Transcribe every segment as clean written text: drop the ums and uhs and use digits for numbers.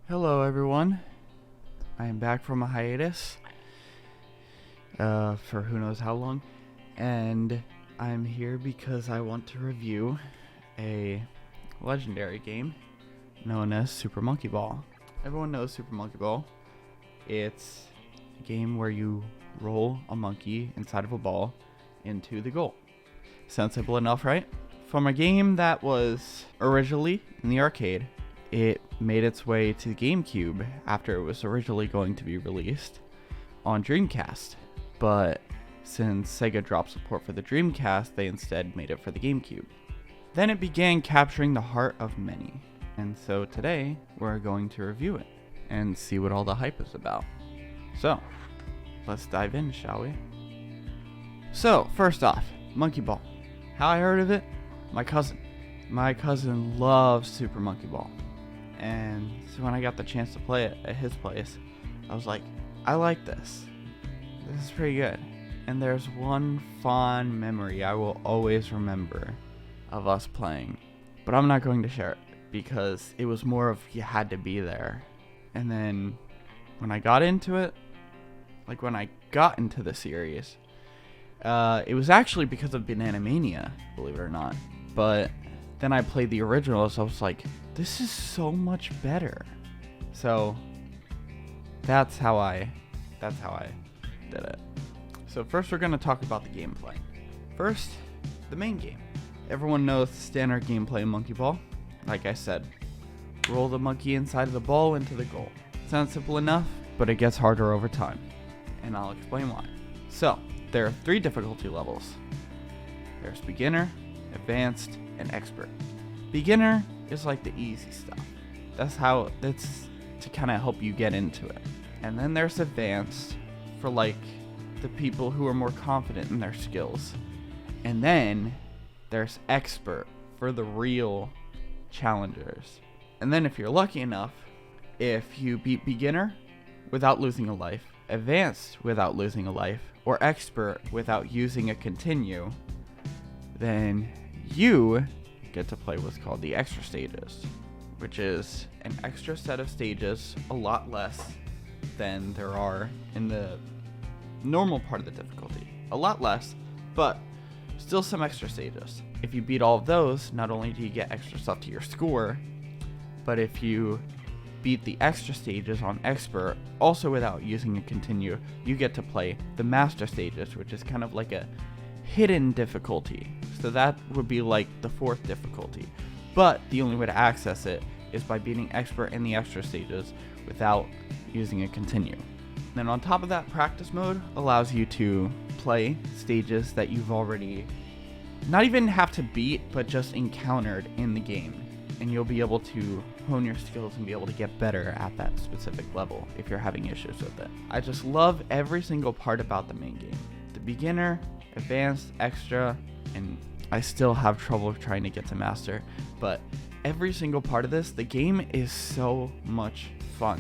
Hello everyone, I am back from a hiatus for who knows how long, and I'm here because I want to review a legendary game known as Super Monkey Ball. Everyone knows Super Monkey Ball. It's a game where you roll a monkey inside of a ball into the goal. Sounds simple enough, right? From a game that was originally in the arcade, it made its way to the GameCube after it was originally going to be released on Dreamcast. But since Sega dropped support for the Dreamcast, they instead made it for the GameCube. Then it began capturing the heart of many. And so today, we're going to review it and see what all the hype is about. So, let's dive in, shall we? So, first off, Monkey Ball. How I heard of it? My cousin. My cousin loves Super Monkey Ball. And so when I got the chance to play it at his place, I was like, I like this. This is pretty good. And there's one fond memory I will always remember of us playing. But I'm not going to share it because it was more of you had to be there. And then when I got into it, like when I got into the series, it was actually because of Banana Mania, believe it or not. But then I played the original, so I was like, this is so much better. So that's how I did it. So first we're going to talk about the gameplay. First, the main game. Everyone knows the standard gameplay in Monkey Ball. Like I said, roll the monkey inside of the ball into the goal. Sounds simple enough, but it gets harder over time. And I'll explain why. So, there are 3 difficulty levels. There's beginner, advanced, and expert. Beginner is like the easy stuff. That's to kind of help you get into it. And then there's advanced for like the people who are more confident in their skills. And then there's expert for the real challengers. And then if you're lucky enough, if you beat beginner without losing a life, advanced without losing a life, or expert without using a continue, then you get to play what's called the extra stages, which is an extra set of stages, a lot less than there are in the normal part of the difficulty. A lot less, but still some extra stages. If you beat all of those, not only do you get extra stuff to your score, but if you beat the extra stages on expert, also without using a continue, you get to play the master stages, which is kind of like a hidden difficulty. So that would be like the 4th difficulty. But the only way to access it is by beating expert in the extra stages without using a continue. Then on top of that, practice mode allows you to play stages that you've already not even have to beat, but just encountered in the game. And you'll be able to hone your skills and be able to get better at that specific level if you're having issues with it. I just love every single part about the main game. The beginner, advanced, extra, and I still have trouble trying to get to master, but every single part of this, the game is so much fun.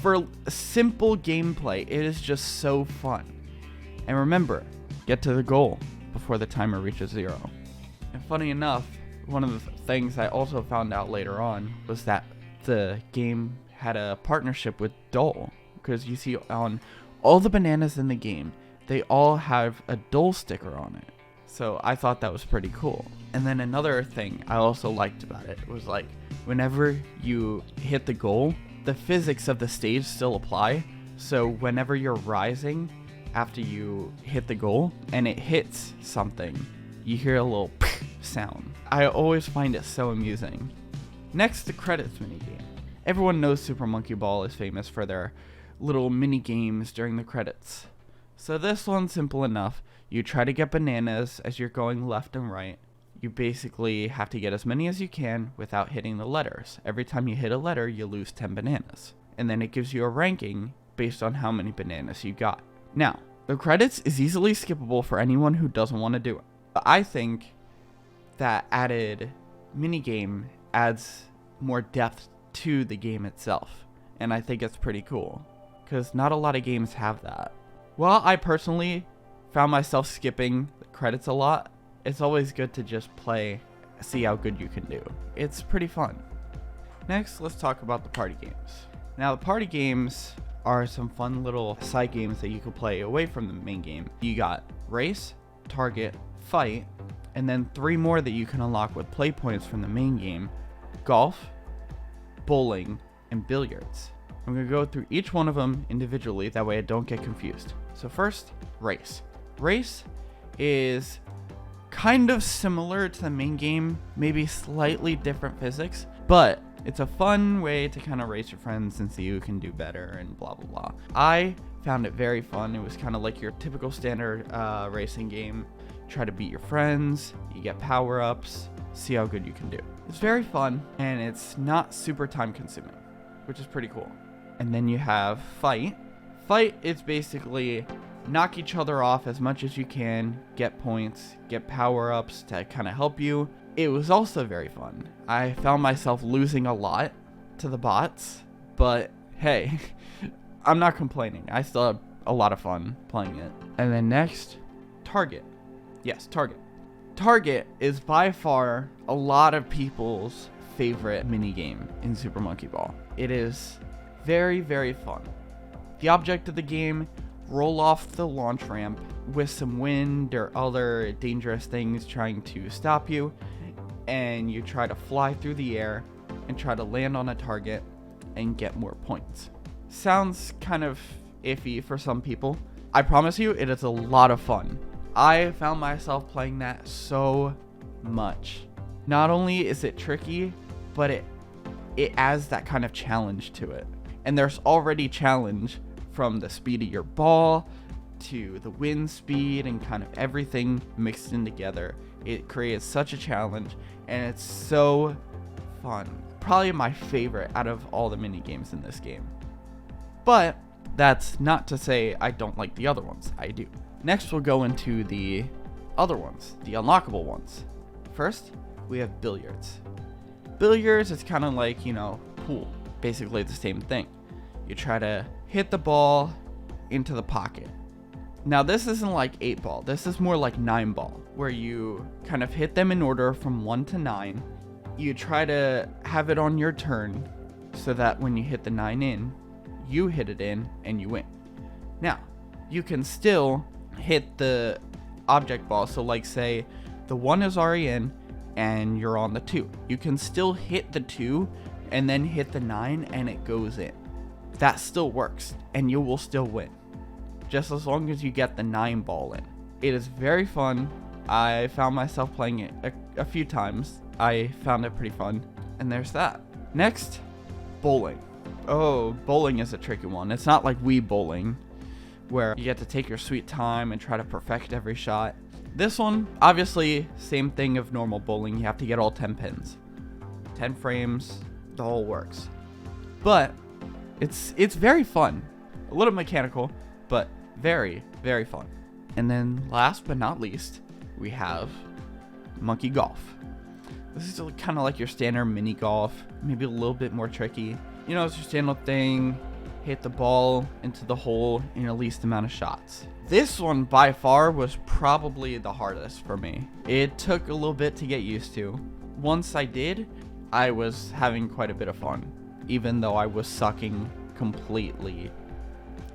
For simple gameplay, it is just so fun. And remember, get to the goal before the timer reaches 0. And funny enough, one of the things I also found out later on was that the game had a partnership with Dole, because you see on all the bananas in the game, they all have a Dole sticker on it. So I thought that was pretty cool. And then another thing I also liked about it was like whenever you hit the goal, the physics of the stage still apply. So whenever you're rising after you hit the goal and it hits something, you hear a little sound. I always find it so amusing. Next, the credits minigame. Everyone knows Super Monkey Ball is famous for their little mini games during the credits. So this one's simple enough. You try to get bananas as you're going left and right. You basically have to get as many as you can without hitting the letters. Every time you hit a letter, you lose 10 bananas. And then it gives you a ranking based on how many bananas you got. Now, the credits is easily skippable for anyone who doesn't want to do it. But I think that added minigame adds more depth to the game itself. And I think it's pretty cool, because not a lot of games have that. While I personally found myself skipping the credits a lot, it's always good to just play, see how good you can do. It's pretty fun. Next, let's talk about the party games. Now, the party games are some fun little side games that you can play away from the main game. You got race, target, fight, and then 3 more that you can unlock with play points from the main game: golf, bowling, and billiards. I'm going to go through each one of them individually, that way I don't get confused. So first, race. Race is kind of similar to the main game, maybe slightly different physics, but it's a fun way to kind of race your friends and see who can do better and blah blah blah. I found it very fun. It was kind of like your typical standard racing game. Try to beat your friends, you get power-ups, see how good you can do. It's very fun, and it's not super time consuming, which is pretty cool. And then you have fight. Fight is basically knock each other off as much as you can, get points, get power-ups to kind of help you. It was also very fun. I found myself losing a lot to the bots, but hey, I'm not complaining. I still have a lot of fun playing it. And then next, target. Yes, target. Target is by far a lot of people's favorite minigame in Super Monkey Ball. It is very, very fun. The object of the game: roll off the launch ramp with some wind or other dangerous things trying to stop you, and you try to fly through the air and try to land on a target and get more points. Sounds kind of iffy for some people. I promise you, it is a lot of fun. I found myself playing that so much. Not only is it tricky, but it adds that kind of challenge to it. And there's already challenge from the speed of your ball to the wind speed and kind of everything mixed in together. It creates such a challenge, and it's so fun. Probably my favorite out of all the mini games in this game. But that's not to say I don't like the other ones. I do. Next, we'll go into the other ones, the unlockable ones. First, we have billiards. Billiards is kind of like, pool. Basically the same thing. You try to hit the ball into the pocket. Now, this isn't like 8 ball. This is more like 9 ball, where you kind of hit them in order from 1 to 9. You try to have it on your turn so that when you hit the 9 in, you hit it in and you win. Now, you can still hit the object ball. So like say the 1 is already in and you're on the 2. You can still hit the 2 and then hit the 9 and it goes in. That still works and you will still win, just as long as you get the 9 ball in. It is very fun. I found myself playing it a few times. I found it pretty fun. And there's that. Next, bowling. Oh, bowling is a tricky one. It's not like Wii bowling, where you get to take your sweet time and try to perfect every shot. This one, obviously, same thing of normal bowling. You have to get all 10 pins. 10 frames, the whole works. But it's very fun. A little mechanical, but very, very fun. And then last but not least, we have Monkey Golf. This is kind of like your standard mini golf, maybe a little bit more tricky. It's your standard thing. Hit the ball into the hole in the least amount of shots. This one by far was probably the hardest for me. It took a little bit to get used to. Once I did, I was having quite a bit of fun, even though I was sucking completely.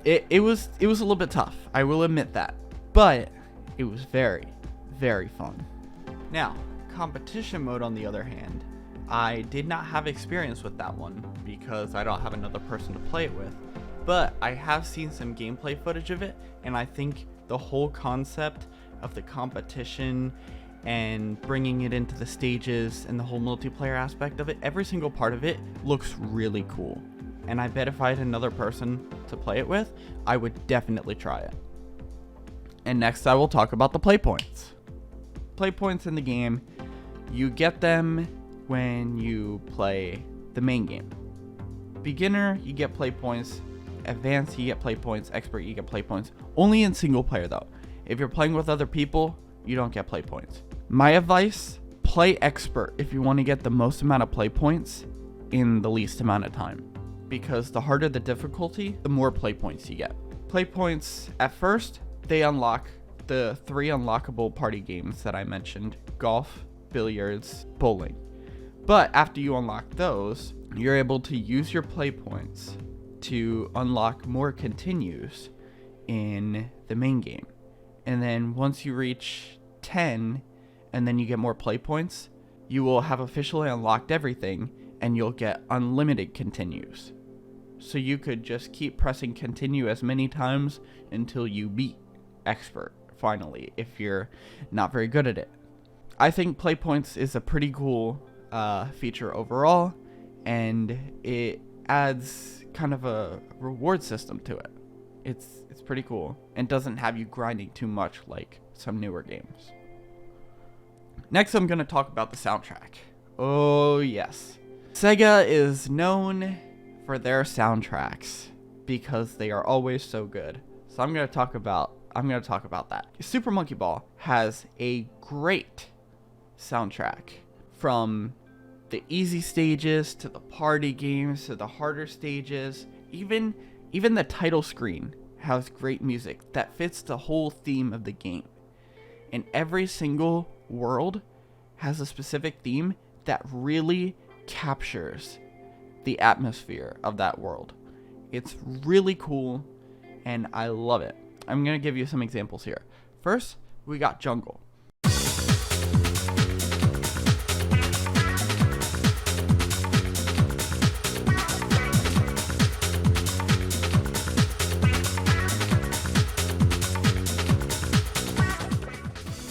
It was a little bit tough, I will admit that, but it was very, very fun. Now, competition mode on the other hand, I did not have experience with that one because I don't have another person to play it with, but I have seen some gameplay footage of it, and I think the whole concept of the competition and bringing it into the stages and the whole multiplayer aspect of it, every single part of it looks really cool. And I bet if I had another person to play it with, I would definitely try it. And next I will talk about the play points. Play points in the game, you get them when you play the main game. Beginner, you get play points. Advanced, you get play points. Expert, you get play points. Only in single player though. If you're playing with other people, you don't get play points. My advice, play expert if you want to get the most amount of play points in the least amount of time. Because the harder the difficulty, the more play points you get. Play points, at first, they unlock the 3 unlockable party games that I mentioned: golf, billiards, bowling. But after you unlock those, you're able to use your play points to unlock more continues in the main game. And then once you reach 10 and then you get more play points, you will have officially unlocked everything and you'll get unlimited continues. So you could just keep pressing continue as many times until you beat expert finally, if you're not very good at it. I think play points is a pretty cool feature overall, and it adds kind of a reward system to it. It's pretty cool and doesn't have you grinding too much like some newer games. Next, I'm going to talk about the soundtrack. Oh yes. Sega is known for their soundtracks because they are always so good. So I'm going to talk about that. Super Monkey Ball has a great soundtrack, from the easy stages to the party games to the harder stages. Even the title screen has great music that fits the whole theme of the game. And every single world has a specific theme that really captures the atmosphere of that world. It's really cool and I love it. I'm going to give you some examples here. First, we got Jungle.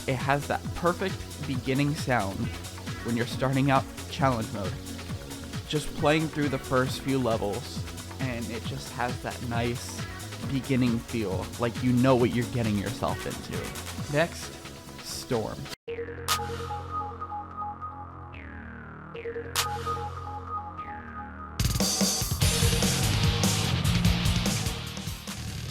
It has that perfect beginning sound when you're starting out challenge mode, just playing through the first few levels, and it just has that nice beginning feel, like you know what you're getting yourself into. Next, Storm.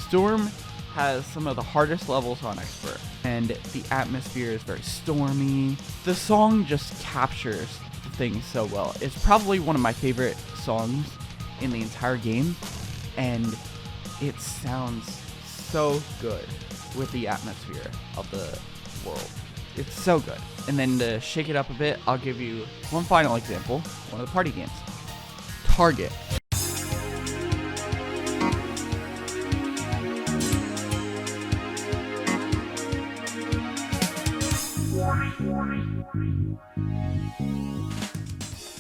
Storm has some of the hardest levels on Expert, and the atmosphere is very stormy. The song just captures the thing so well. It's probably one of my favorite songs in the entire game, and it sounds so good with the atmosphere of the world. It's so good. And then to shake it up a bit, I'll give you one final example, one of the party games. Target.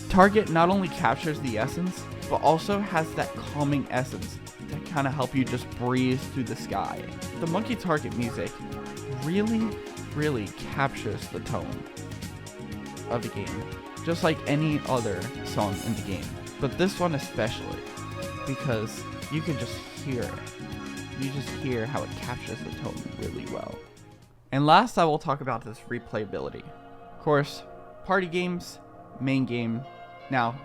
Target not only captures the essence, but also has that calming essence to kind of help you just breeze through the sky. The Monkey Target music really captures the tone of the game, just like any other song in the game. But this one especially, because you can just hear it. You just hear how it captures the tone really well. And last, I will talk about this replayability. Of course, party games, main game. Now,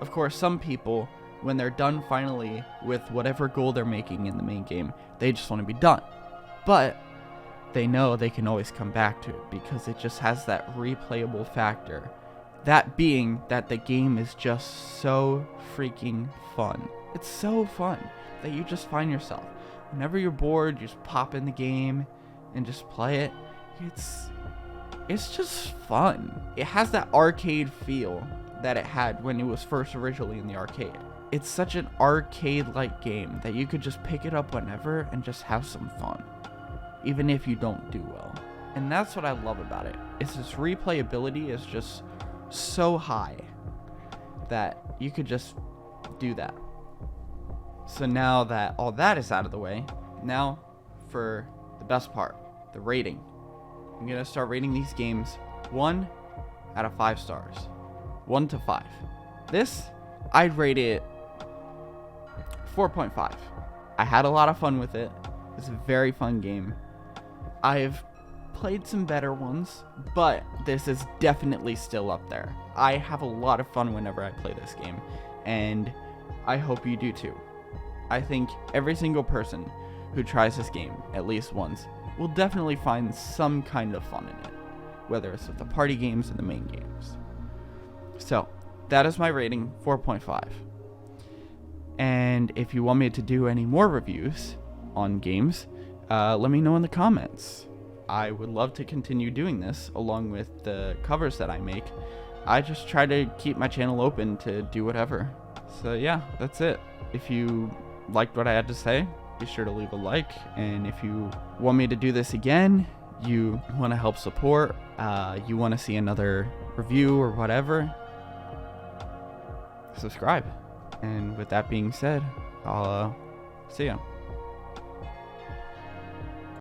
of course, some people, when they're done finally with whatever goal they're making in the main game, they just want to be done. But they know they can always come back to it because it just has that replayable factor. That being that the game is just so freaking fun. It's so fun that you just find yourself, whenever you're bored, you just pop in the game and just play it. It's just fun. It has that arcade feel that it had when it was first originally in the arcade. It's such an arcade-like game that you could just pick it up whenever and just have some fun, even if you don't do well. And that's what I love about it. It's this replayability is just so high that you could just do that. So now that all that is out of the way, now for the best part, the rating. I'm gonna start rating these games 1 out of 5 stars. 1 to 5. This, I'd rate it 4.5. I had a lot of fun with it. It's a very fun game. I've played some better ones, but this is definitely still up there. I have a lot of fun whenever I play this game, and I hope you do too. I think every single person who tries this game at least once will definitely find some kind of fun in it, whether it's with the party games and the main games. So, that is my rating, 4.5. And if you want me to do any more reviews on games, let me know in the comments. I would love to continue doing this along with the covers that I make. I just try to keep my channel open to do whatever. So yeah, that's it. If you liked what I had to say, be sure to leave a like. And if you want me to do this again, you want to help support, you want to see another review or whatever, subscribe. And with that being said, I'll see ya.